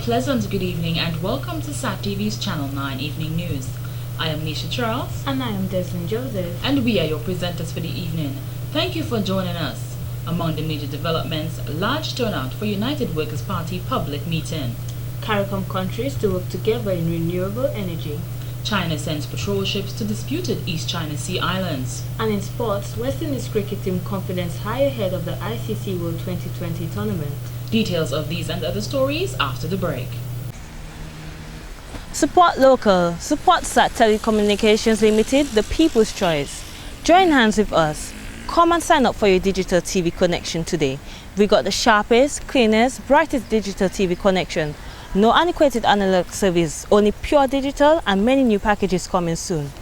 pleasant good evening and welcome to SAT TV's Channel 9 Evening News. I am Nisha Charles. And I am Desmond Joseph. And we are your presenters for the evening. Thank you for joining us. Among the major developments, large turnout for United Workers' Party public meeting. CARICOM countries to work together in renewable energy. China sends patrol ships to disputed East China Sea islands. And in sports, West Indies cricket team confidence high ahead of the ICC World 2020 tournament. Details of these and other stories after the break. Support local. Support SAT Telecommunications Limited, the people's choice. Join hands with us. Come and sign up for your digital TV connection today. We got the sharpest, cleanest, brightest digital TV connection. No antiquated analog service, only pure digital and many new packages coming soon.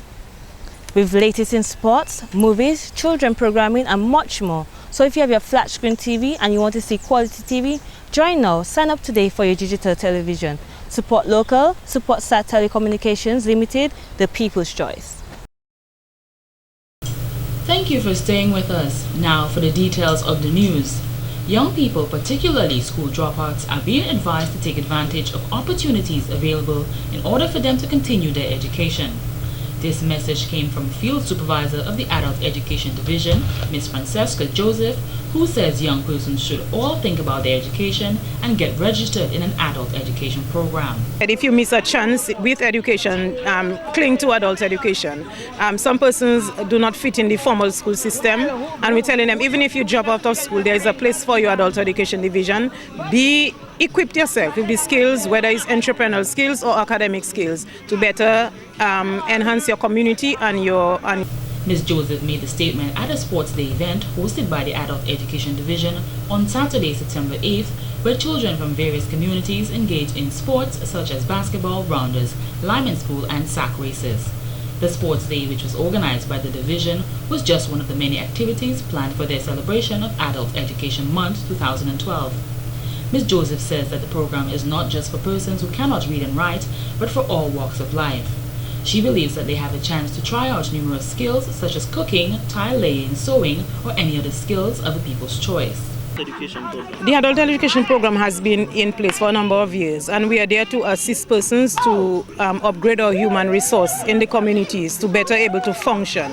With latest in sports, movies, children programming and much more. So if you have your flat screen TV and you want to see quality TV, join now. Sign up today for your digital television. Support local, support SAT Telecommunications Limited, the people's choice. Thank you for staying with us. Now for the details of the news. Young people, particularly school dropouts, are being advised to take advantage of opportunities available in order for them to continue their education. This message came from Field Supervisor of the Adult Education Division, Ms. Francesca Joseph, who says young persons should all think about their education and get registered in an adult education program. If you miss a chance with education, cling to adult education. Some persons do not fit in the formal school system, and we're telling them even if you drop out of school, there is a place for your adult education division. Be equipped yourself with the skills, whether it's entrepreneurial skills or academic skills, to better enhance your community and your. Ms. Joseph made the statement at a sports day event hosted by the Adult Education Division on Saturday, September 8th, where children from various communities engaged in sports such as basketball, rounders, lineman's pool, and sack races. The sports day, which was organized by the division, was just one of the many activities planned for their celebration of Adult Education Month 2012. Ms. Joseph says that the program is not just for persons who cannot read and write, but for all walks of life. She believes that they have a chance to try out numerous skills such as cooking, tile laying, sewing, or any other skills of the people's choice. The adult education program has been in place for a number of years, and we are there to assist persons to upgrade our human resource in the communities to better able to function.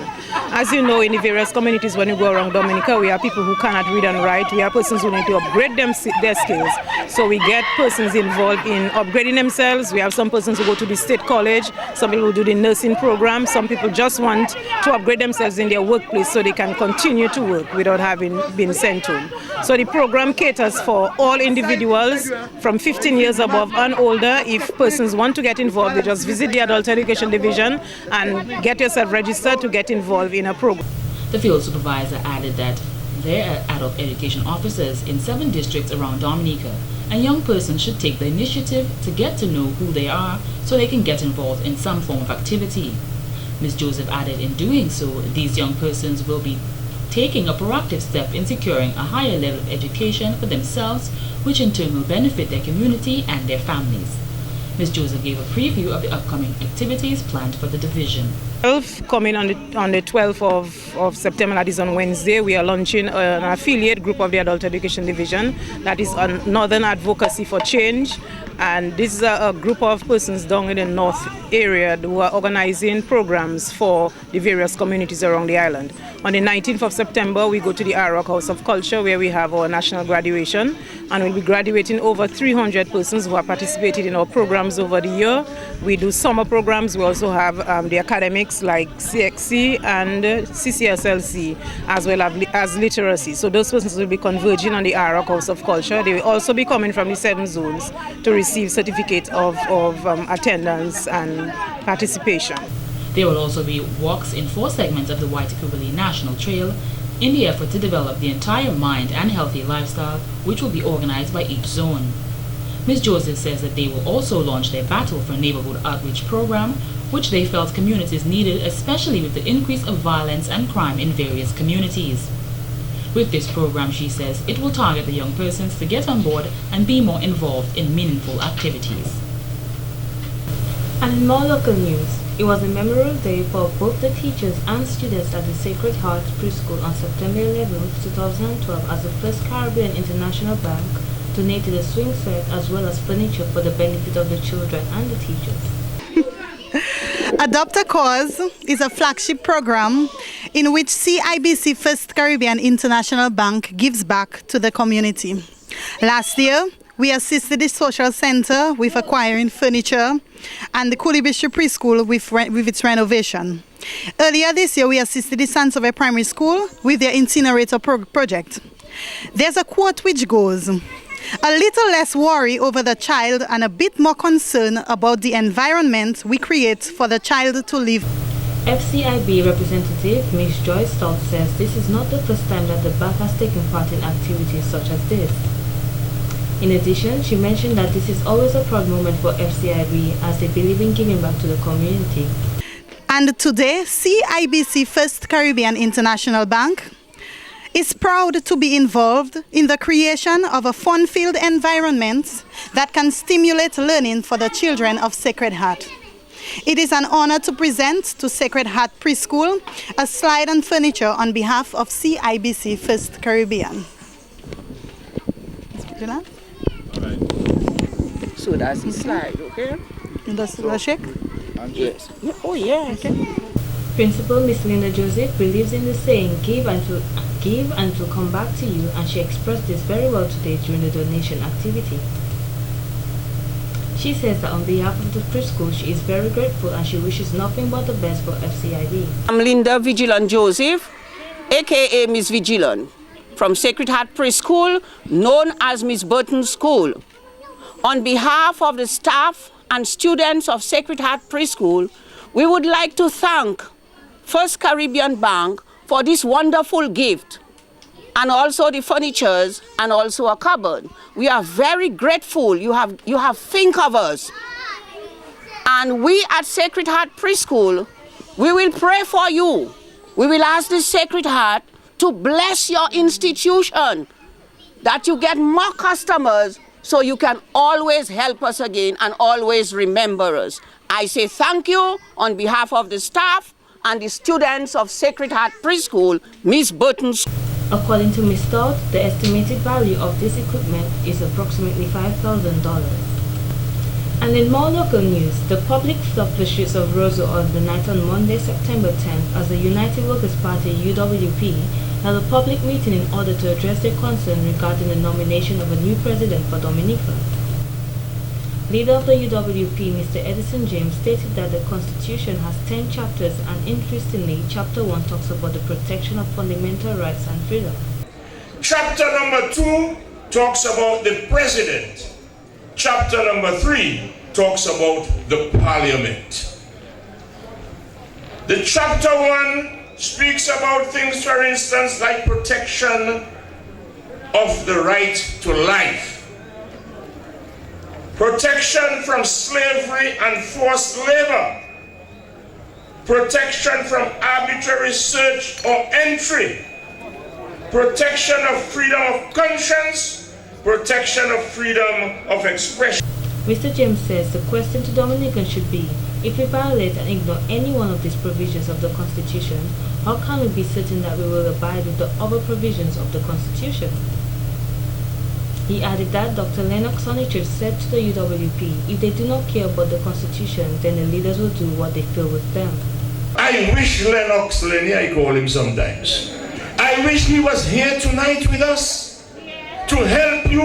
As you know, in the various communities when you go around Dominica, we have people who cannot read and write. We have persons who need to upgrade their skills. So we get persons involved in upgrading themselves. We have some persons who go to the state college, some people who do the nursing program, some people just want to upgrade themselves in their workplace so they can continue to work without having been sent home. So the program caters for all individuals from 15 years above and older. If persons want to get involved, they just visit the Adult Education Division and get yourself registered to get involved in a program. The field supervisor added that there are adult education officers in 7 districts around Dominica, and young persons should take the initiative to get to know who they are so they can get involved in some form of activity. Ms. Joseph added in doing so, these young persons will be taking a proactive step in securing a higher level of education for themselves, which in turn will benefit their community and their families. Ms. Joseph gave a preview of the upcoming activities planned for the division. Coming on the 12th of September, that is on Wednesday, we are launching an affiliate group of the Adult Education Division, that is on Northern Advocacy for Change. And this is a group of persons down in the north area who are organizing programs for the various communities around the island. On the 19th of September, we go to the Rock House of Culture where we have our national graduation, and we'll be graduating over 300 persons who have participated in our programs over the year. We do summer programs. We also have the academics like CXC and CCSLC, as well as literacy. So those persons will be converging on the Rock House of Culture. They will also be coming from the 7 zones to receive certificates of attendance and participation. There will also be walks in 4 segments of the White Jubilee National Trail in the effort to develop the entire mind and healthy lifestyle, which will be organized by each zone. Ms. Joseph says that they will also launch their Battle for Neighborhood Outreach program, which they felt communities needed, especially with the increase of violence and crime in various communities. With this program, she says, it will target the young persons to get on board and be more involved in meaningful activities. And in more local news, it was a memorable day for both the teachers and students at the Sacred Heart Preschool on September 11, 2012 as the First Caribbean International Bank donated a swing set as well as furniture for the benefit of the children and the teachers. Adopt a Cause is a flagship program in which CIBC First Caribbean International Bank gives back to the community. Last year, we assisted the social center with acquiring furniture and the Coolibishu preschool with its renovation. Earlier this year, we assisted the Sansove Primary School with their incinerator project. There's a quote which goes, "A little less worry over the child and a bit more concern about the environment we create for the child to live." FCIB representative Ms. Joyce Stott says this is not the first time that the bank has taken part in activities such as this. In addition, she mentioned that this is always a proud moment for FCIB as they believe in giving back to the community. And today, CIBC First Caribbean International Bank is proud to be involved in the creation of a fun-filled environment that can stimulate learning for the children of Sacred Heart. It is an honor to present to Sacred Heart Preschool a slide and furniture on behalf of CIBC First Caribbean. So that's the slide, okay? And that's the shake? Yes. Oh, yeah. Okay. Principal Miss Linda Joseph believes in the saying, give and to come back to you, and she expressed this very well today during the donation activity. She says that on behalf of the preschool, she is very grateful and she wishes nothing but the best for FCIB. I'm Linda Vigilant Joseph, aka Miss Vigilant, from Sacred Heart Preschool, known as Miss Burton School. On behalf of the staff and students of Sacred Heart Preschool, we would like to thank First Caribbean Bank for this wonderful gift, and also the furnitures and also a cupboard. We are very grateful you have think of us. And we at Sacred Heart Preschool, we will pray for you. We will ask the Sacred Heart to bless your institution, that you get more customers so you can always help us again and always remember us. I say thank you on behalf of the staff and the students of Sacred Heart Preschool, Miss Burton. According to Ms. Stott, the estimated value of this equipment is approximately $5,000. And in more local news, the public flocked the streets of Roseau on the night on Monday, September 10th, as the United Workers' Party, UWP, held a public meeting in order to address their concern regarding the nomination of a new president for Dominica. Leader of the UWP, Mr. Edison James, stated that the Constitution has 10 chapters, and interestingly, Chapter 1 talks about the protection of fundamental rights and freedom. Chapter number 2 talks about the president. Chapter number 3 talks about the parliament. The chapter 1 speaks about things, for instance, like protection of the right to life, protection from slavery and forced labor, protection from arbitrary search or entry, protection of freedom of conscience, protection of freedom of expression. Mr. James says the question to Dominicans should be, if we violate and ignore any one of these provisions of the Constitution, how can we be certain that we will abide with the other provisions of the Constitution? He added that Dr. Lennox Onichurch said to the UWP, if they do not care about the Constitution, then the leaders will do what they feel with them. I wish Lennox, Lenny, I call him sometimes, I wish he was here tonight with us to help you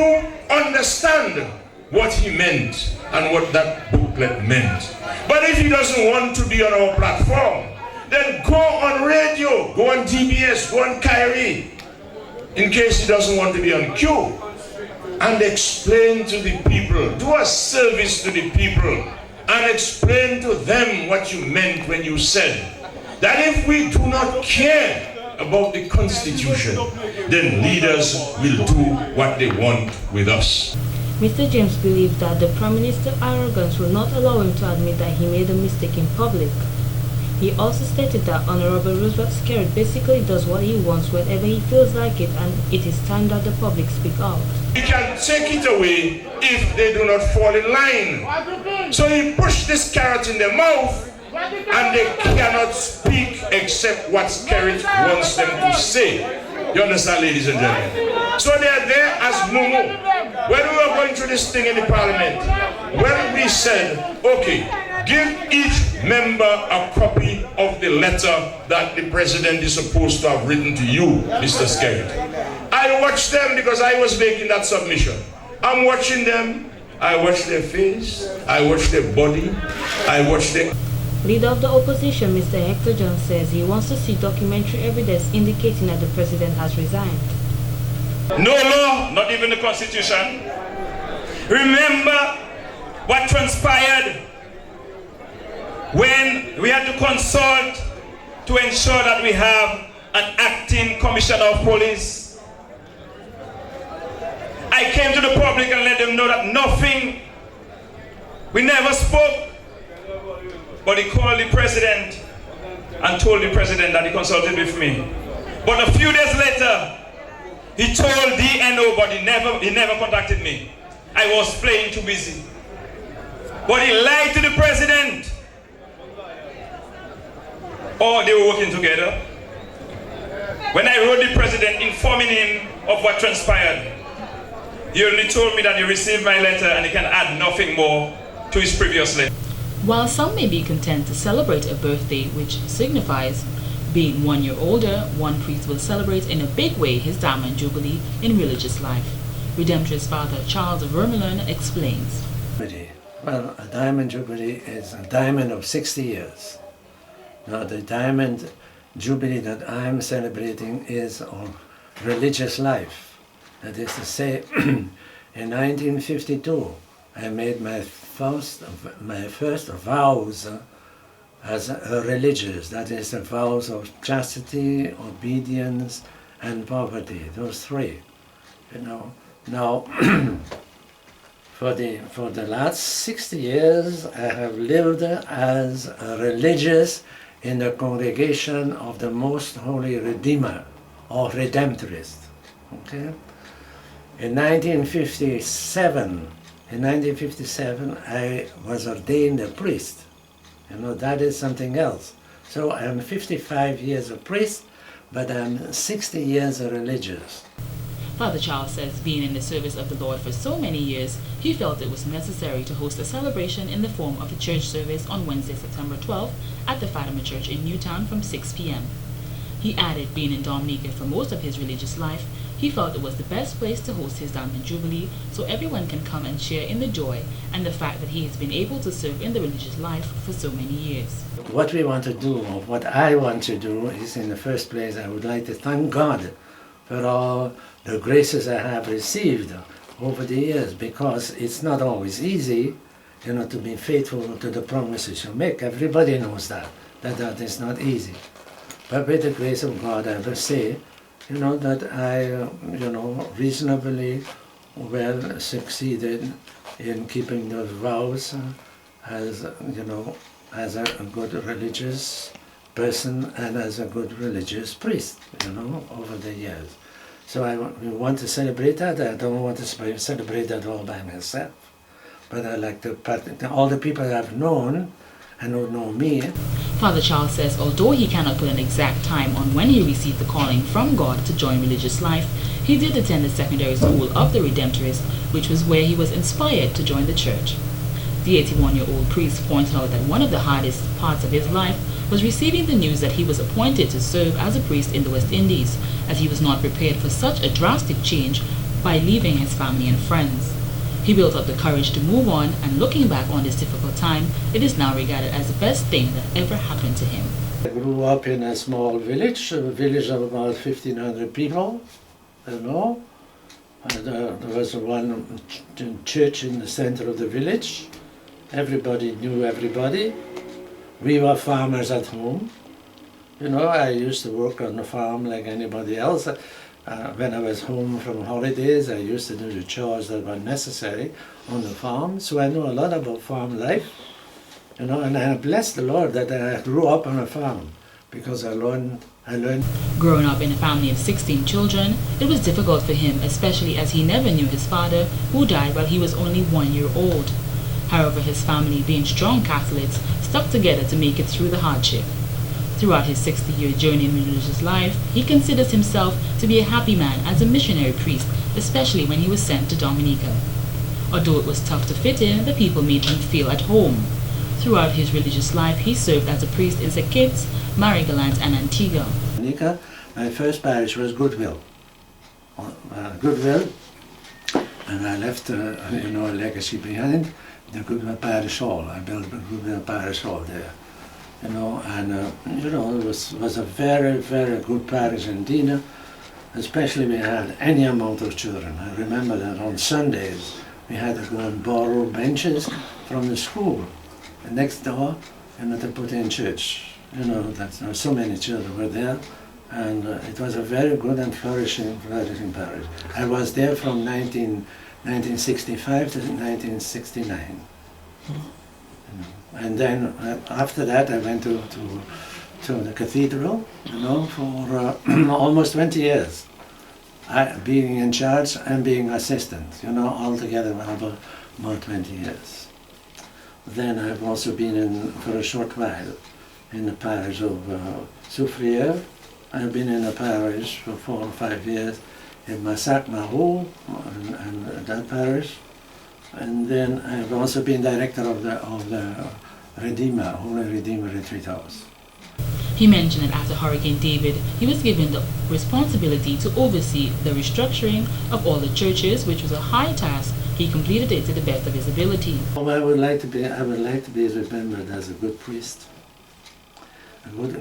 understand what he meant and what that booklet meant. But if he doesn't want to be on our platform, then go on radio, go on DBS, go on Kyrie, in case he doesn't want to be on Q, and explain to the people, do a service to the people, and explain to them what you meant when you said that if we do not care about the Constitution, then leaders will do what they want with us. Mr. James believed that the Prime Minister's arrogance will not allow him to admit that he made a mistake in public. He also stated that Honorable Roosevelt Skerrit basically does what he wants whenever he feels like it, and it is time that the public speak out. We can take it away if they do not fall in line. So he pushed this carrot in their mouth and they cannot speak accept what Skerrit wants them to say. You understand, ladies and gentlemen? So they are there as Mumu. When we were going through this thing in the parliament, when we said, okay, give each member a copy of the letter that the president is supposed to have written to you, Mr. Skerrit. I watched them because I was making that submission. I'm watching them. I watch their face. I watch their body. I watch their... Leader of the opposition, Mr. Hector John, says he wants to see documentary evidence indicating that the president has resigned. No law, not even the Constitution. Remember what transpired when we had to consult to ensure that we have an acting commissioner of police. I came to the public and let them know that nothing, we never spoke, but he called the president and told the president that he consulted with me. But a few days later, he told DNO, but he never contacted me. I was playing too busy. But he lied to the president. Or they were working together. When I wrote the president informing him of what transpired, he only told me that he received my letter and he can add nothing more to his previous letter. While some may be content to celebrate a birthday which signifies being 1 year older, one priest will celebrate in a big way his Diamond Jubilee in religious life. Redemptorist Father Charles Vermeulen explains. Well, a Diamond Jubilee is a diamond of 60 years. Now the Diamond Jubilee that I'm celebrating is of religious life. That is to say, in 1952, I made my first vows as a religious. That is the vows of chastity, obedience, and poverty. Those three. You know. Now, for the last 60 years, I have lived as a religious in the congregation of the Most Holy Redeemer or Redemptorist. Okay. In 1957, I was ordained a priest. You know, that is something else. So I'm 55 years a priest, but I'm 60 years a religious. Father Charles says being in the service of the Lord for so many years, he felt it was necessary to host a celebration in the form of a church service on Wednesday, September 12th at the Fatima Church in Newtown from 6 p.m. He added, being in Dominica for most of his religious life, he felt it was the best place to host his Diamond Jubilee so everyone can come and share in the joy and the fact that he has been able to serve in the religious life for so many years. What we want to do, or what I want to do, is in the first place I would like to thank God for all the graces I have received over the years, because it's not always easy, you know, to be faithful to the promises you make. Everybody knows that that is not easy. But with the grace of God, I will say, you know, that I, you know, reasonably well succeeded in keeping those vows as, you know, as a good religious person and as a good religious priest, you know, over the years. So we want to celebrate that. I don't want to celebrate that all by myself. But I like to, all the people I've known and who know me. Father Charles says although he cannot put an exact time on when he received the calling from God to join religious life, he did attend the secondary school of the Redemptorist, which was where he was inspired to join the church. The 81-year-old priest pointed out that one of the hardest parts of his life was receiving the news that he was appointed to serve as a priest in the West Indies, as he was not prepared for such a drastic change by leaving his family and friends. He built up the courage to move on, and looking back on this difficult time, it is now regarded as the best thing that ever happened to him. I grew up in a small village, a village of about 1,500 people, you know. There was one church in the center of the village. Everybody knew everybody. We were farmers at home. You know, I used to work on the farm like anybody else. When I was home from holidays, I used to do the chores that were necessary on the farm. So I know a lot about farm life, you know, and I bless the Lord that I grew up on a farm, because I learned. Growing up in a family of 16 children, it was difficult for him, especially as he never knew his father, who died while he was only 1 year old. However, his family, being strong Catholics, stuck together to make it through the hardship. Throughout his 60-year journey in religious life, he considers himself to be a happy man as a missionary priest, especially when he was sent to Dominica. Although it was tough to fit in, the people made him feel at home. Throughout his religious life, he served as a priest in St. Kitts, Marigaland, and Antigua. Dominica, my first parish was Goodwill. Goodwill, and I left a legacy behind, the Goodwill Parish Hall. I built a Goodwill Parish Hall there. It was a very, very good parish indeed. Especially we had any amount of children. I remember that on Sundays we had to go and borrow benches from the school next door to put in church. That so many children were there, and it was a very good and flourishing parish. I was there from 1965 to 1969. And then after that I went to the cathedral, for almost 20 years. Being in charge and being assistant, altogether about 20 years. Then I've also been for a short while in the parish of Soufrière. I've been in the parish for 4 or 5 years in Massac-Mahou and that parish. And then I've also been director of the Redeemer, Holy Redeemer Retreat House. He mentioned that after Hurricane David, he was given the responsibility to oversee the restructuring of all the churches, which was a high task. He completed it to the best of his ability. I would like to be remembered as a good priest, good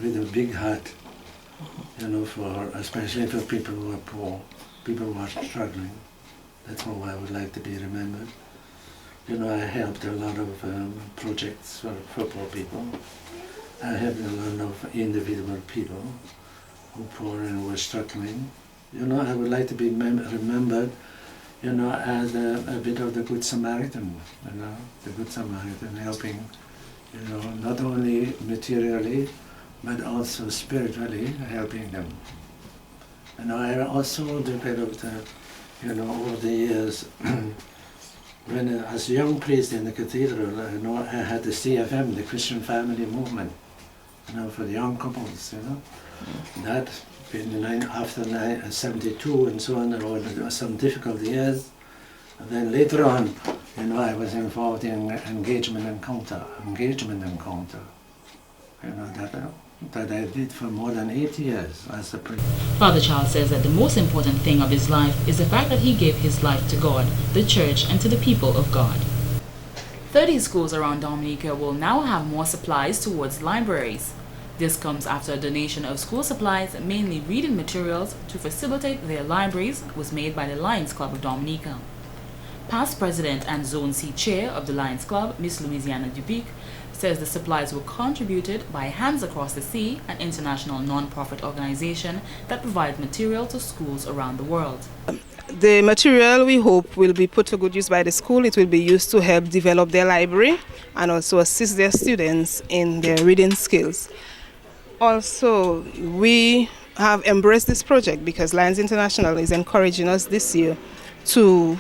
with a big heart, especially for people who are poor, people who are struggling. That's how I would like to be remembered. I helped a lot of projects for poor people. I helped a lot of individual people who were poor and were struggling. I would like to be remembered, as a bit of the Good Samaritan, the Good Samaritan, helping, not only materially, but also spiritually helping them. I also developed, over the years, when as a young priest in the cathedral, I had the CFM, the Christian Family Movement, for the young couples, That, after 72 and so on, there were some difficult years. And then later on, I was involved in engagement encounter, that I did for more than 8 years as a priest. Father Charles says that the most important thing of his life is the fact that he gave his life to God, the church, and to the people of God. 30 schools around Dominica will now have more supplies towards libraries. This comes after a donation of school supplies, mainly reading materials, to facilitate their libraries was made by the Lions Club of Dominica. Past President and Zone C Chair of the Lions Club, Miss Louisiana Dubic, says the supplies were contributed by Hands Across the Sea, an international non-profit organization that provides material to schools around the world. The material we hope will be put to good use by the school. It will be used to help develop their library and also assist their students in their reading skills. Also, we have embraced this project because Lions International is encouraging us this year to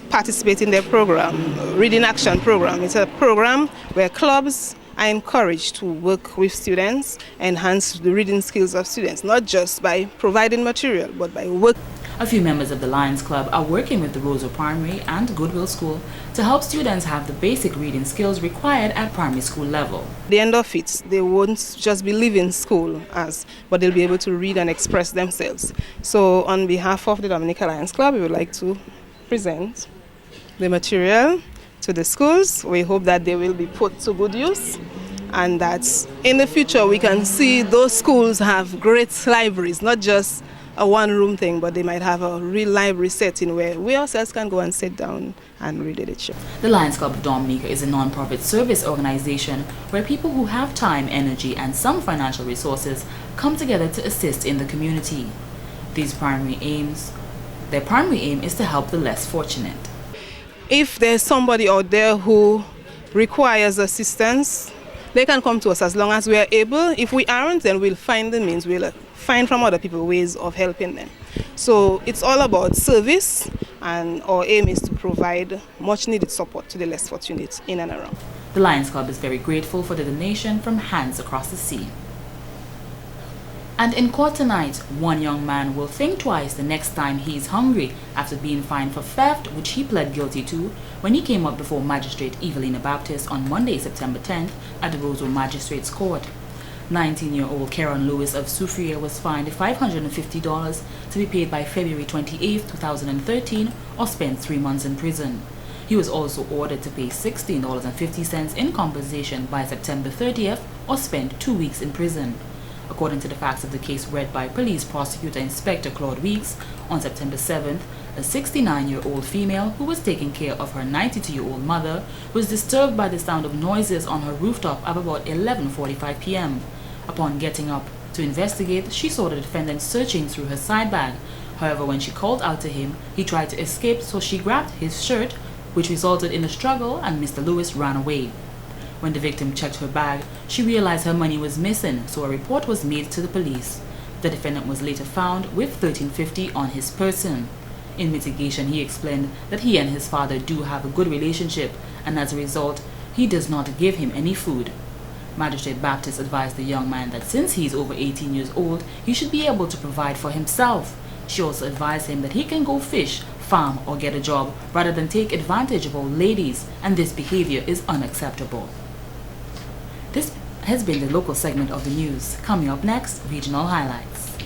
participate in their program, Reading Action Program. It's a program where clubs are encouraged to work with students, enhance the reading skills of students, not just by providing material, but by work. A few members of the Lions Club are working with the Roseau Primary and Goodwill School to help students have the basic reading skills required at primary school level. At the end of it, they won't just be leaving school, but they'll be able to read and express themselves. So on behalf of the Dominica Lions Club, we would like to present the material to the schools. We hope that they will be put to good use and that in the future we can see those schools have great libraries, not just a one-room thing, but they might have a real library setting where we ourselves can go and sit down and read literature. The Lions Club of Dominica is a non-profit service organization where people who have time, energy, and some financial resources come together to assist in the community. Their primary aim is to help the less fortunate. If there's somebody out there who requires assistance, they can come to us as long as we are able. If we aren't, then we'll find the means. We'll find from other people ways of helping them. So it's all about service, and our aim is to provide much needed support to the less fortunate in and around. The Lions Club is very grateful for the donation from Hands Across the Sea. And in court tonight, one young man will think twice the next time he is hungry after being fined for theft, which he pled guilty to when he came up before Magistrate Evelina Baptist on Monday, September 10th at the Roseau Magistrates Court. 19-year-old Karen Lewis of Soufriere was fined $550 to be paid by February 28, 2013, or spent 3 months in prison. He was also ordered to pay $16.50 in compensation by September 30th, or spend 2 weeks in prison. According to the facts of the case read by Police Prosecutor Inspector Claude Weeks, on September 7th, a 69-year-old female who was taking care of her 92-year-old mother was disturbed by the sound of noises on her rooftop at about 11:45 p.m. Upon getting up to investigate, she saw the defendant searching through her side bag. However, when she called out to him, he tried to escape, so she grabbed his shirt, which resulted in a struggle, and Mr. Lewis ran away. When the victim checked her bag, she realized her money was missing, so a report was made to the police. The defendant was later found with $13.50 on his person. In mitigation, he explained that he and his father do have a good relationship, and as a result, he does not give him any food. Magistrate Baptist advised the young man that since he is over 18 years old, he should be able to provide for himself. She also advised him that he can go fish, farm, or get a job rather than take advantage of old ladies, and this behavior is unacceptable. This has been the local segment of the news. Coming up next, regional highlights.